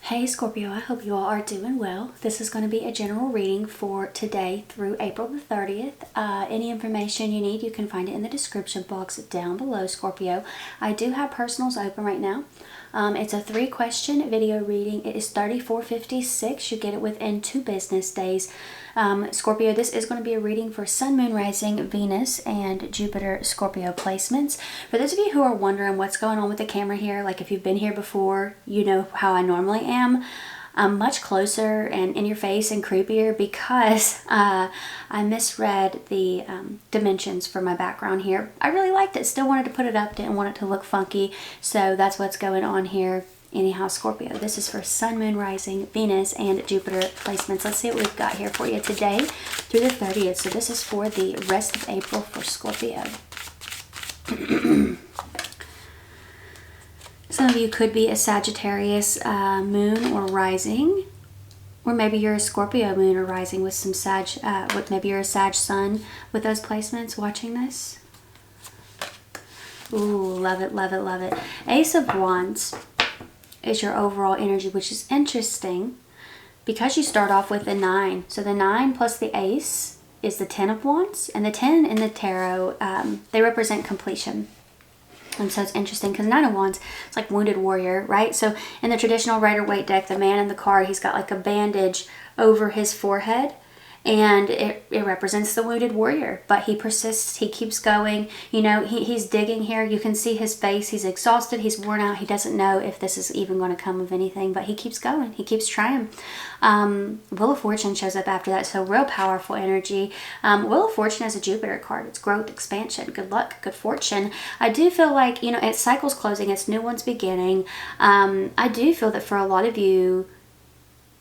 Hey Scorpio, I hope you all are doing well. This is going to be a general reading for today through April the 30th. Any information you need, you can find it in the description box down below, Scorpio. I do have personals open right now. It's a 3-question video reading. It is $34.56. You get it within 2 business days. Scorpio, this is going to be a reading for Sun, Moon, Rising, Venus, and Jupiter Scorpio placements. For those of you who are wondering what's going on with the camera here, like if you've been here before, you know how I normally am. I'm much closer and in your face and creepier because I misread the dimensions for my background here. I really liked it, still wanted to put it up, didn't want it to look funky, so that's what's going on here. Anyhow, Scorpio, this is for Sun, Moon, Rising, Venus, and Jupiter placements. Let's see what we've got here for you today through the 30th. So this is for the rest of April for Scorpio. Some of you could be a Sagittarius moon or rising, or maybe you're a Scorpio moon or rising with some maybe you're a Sag sun with those placements watching this. Ooh, love it, love it, love it. Ace of Wands is your overall energy, which is interesting because you start off with the 9. So the 9 plus the Ace is the 10 of Wands, and the 10 in the tarot, they represent completion. And so it's interesting because 9 of Wands, it's like wounded warrior, right? So in the traditional Rider-Waite deck, the man in the card, he's got like a bandage over his forehead, and it represents the wounded warrior. But he persists, he keeps going. You know, he's digging here. You can see his face. He's exhausted, he's worn out. He doesn't know if this is even going to come of anything, but he keeps going. He keeps trying. Wheel of Fortune shows up after that, so real powerful energy. Wheel of Fortune is a Jupiter card. It's growth, expansion, good luck, good fortune. I do feel like, you know, it's cycles closing, it's new ones beginning. I do feel that for a lot of you,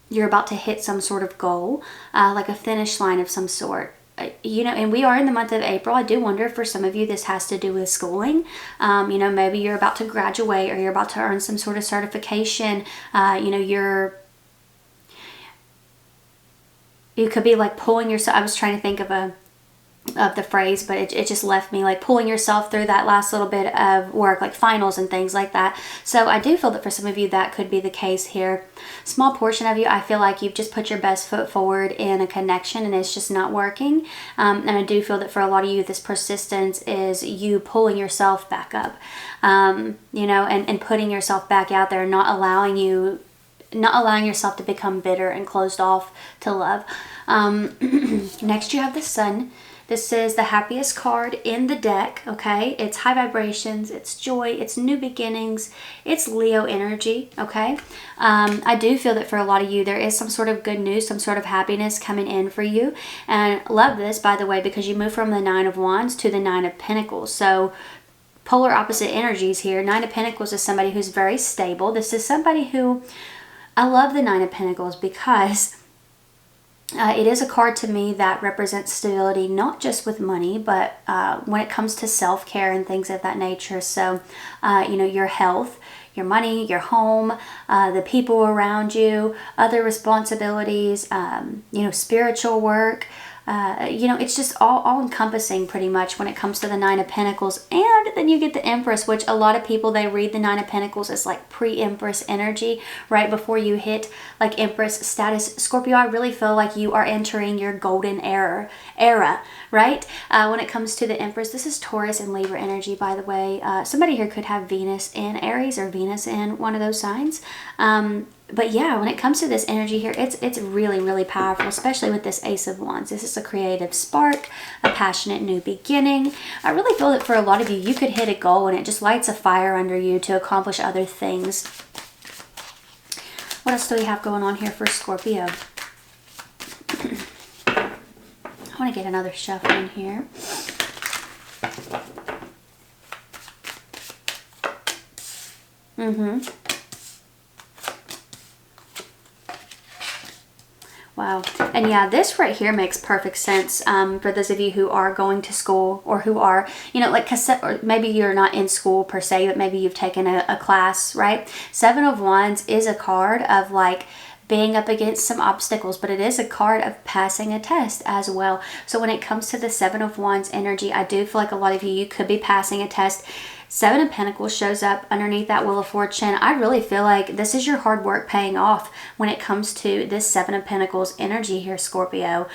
you're about to hit some sort of goal, like a finish line of some sort. You know, and we are in the month of April. I do wonder if for some of you this has to do with schooling. You know, maybe you're about to graduate or you're about to earn some sort of certification. You know, you could be like pulling yourself. I was trying to think of the phrase, but it just left me, like pulling yourself through that last little bit of work, like finals and things like that. So I do feel that for some of you that could be the case here. Small portion of you, I feel like you've just put your best foot forward in a connection and it's just not working. And I do feel that for a lot of you, this persistence is you pulling yourself back up, you know, and putting yourself back out there, not allowing yourself to become bitter and closed off to love. Next you have the Sun. This is the happiest card in the deck, okay? It's high vibrations, it's joy, it's new beginnings, it's Leo energy, okay? I do feel that for a lot of you, there is some sort of good news, some sort of happiness coming in for you. And love this, by the way, because you move from the 9 of Wands to the 9 of Pentacles. So polar opposite energies here. 9 of Pentacles is somebody who's very stable. This is somebody who, I love the 9 of Pentacles because it is a card to me that represents stability, not just with money, but when it comes to self-care and things of that nature. So, you know, your health, your money, your home, the people around you, other responsibilities, you know, spiritual work. You know, it's just all encompassing pretty much when it comes to the 9 of Pentacles. And then you get the Empress, which a lot of people, they read the 9 of Pentacles as like pre-Empress energy right before you hit like Empress status. Scorpio, I really feel like you are entering your golden era, right? When it comes to the Empress, this is Taurus and Libra energy, by the way. Somebody here could have Venus in Aries or Venus in one of those signs. But yeah, when it comes to this energy here, it's really, really powerful, especially with this Ace of Wands. This is a creative spark, a passionate new beginning. I really feel that for a lot of you, you could hit a goal and it just lights a fire under you to accomplish other things. What else do we have going on here for Scorpio? I want to get another shuffle in here. Wow. And yeah, this right here makes perfect sense for those of you who are going to school or who are, you know, like, or maybe you're not in school per se, but maybe you've taken a class, right? 7 of Wands is a card of like being up against some obstacles, but it is a card of passing a test as well. So when it comes to the 7 of Wands energy, I do feel like a lot of you could be passing a test. Seven of Pentacles shows up underneath that Wheel of Fortune. I really feel like this is your hard work paying off when it comes to this Seven of Pentacles energy here, Scorpio,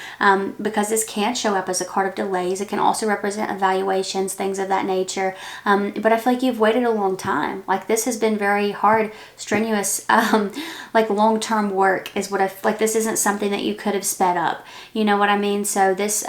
because this can show up as a card of delays. It can also represent evaluations, things of that nature. But I feel like you've waited a long time. Like this has been very hard, strenuous, like long-term work is what I feel like. This isn't something that you could have sped up. You know what I mean? So this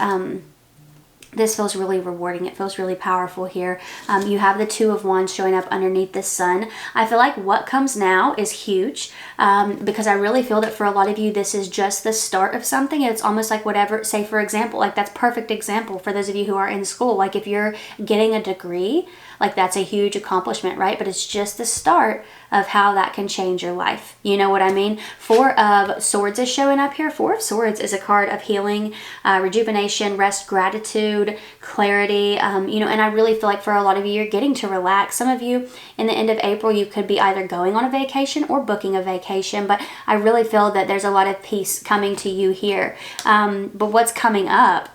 feels really rewarding. It feels really powerful here. You have the Two of Wands showing up underneath the Sun. I feel like what comes now is huge, because I really feel that for a lot of you, this is just the start of something. It's almost like whatever, say for example, like that's perfect example for those of you who are in school. Like if you're getting a degree, like that's a huge accomplishment, right? But it's just the start of how that can change your life. You know what I mean? Four of Swords is showing up here. Four of Swords is a card of healing, rejuvenation, rest, gratitude, clarity. You know, and I really feel like for a lot of you, you're getting to relax. Some of you in the end of April, you could be either going on a vacation or booking a vacation. But I really feel that there's a lot of peace coming to you here. But what's coming up?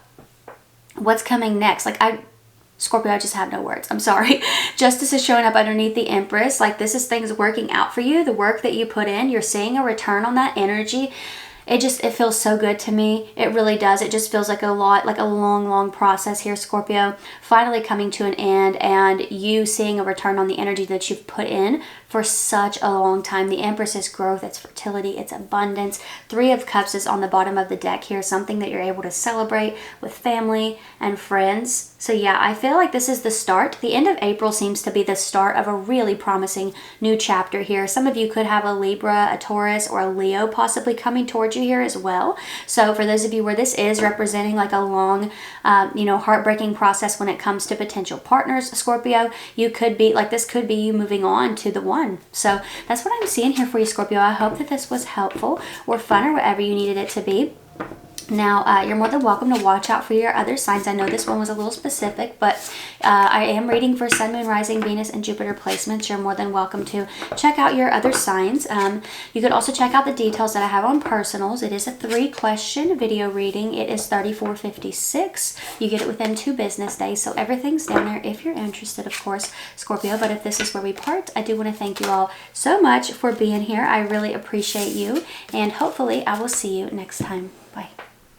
What's coming next? Scorpio, I just have no words. I'm sorry. Justice is showing up underneath the Empress. Like this is things working out for you. The work that you put in, you're seeing a return on that energy. It feels so good to me. It really does. It just feels like a long process here, Scorpio, finally coming to an end, and you seeing a return on the energy that you've put in for such a long time. The Empress is growth, it's fertility, it's abundance. Three of Cups is on the bottom of the deck here, something that you're able to celebrate with family and friends. So yeah, I feel like this is the start. The end of April seems to be the start of a really promising new chapter here. Some of you could have a Libra, a Taurus, or a Leo possibly coming towards you here as well. So for those of you where this is representing like a long, heartbreaking process when it comes to potential partners, Scorpio, you could be like, this could be you moving on to the one. So that's what I'm seeing here for you, Scorpio. I hope that this was helpful or fun or whatever you needed it to be. Now, you're more than welcome to watch out for your other signs. I know this one was a little specific, but I am reading for Sun, Moon, Rising, Venus, and Jupiter placements. You're more than welcome to check out your other signs. You could also check out the details that I have on personals. It is a 3-question video reading. It is $34.56. You get it within 2 business days, so everything's down there if you're interested, of course, Scorpio. But if this is where we part, I do want to thank you all so much for being here. I really appreciate you, and hopefully I will see you next time. Bye.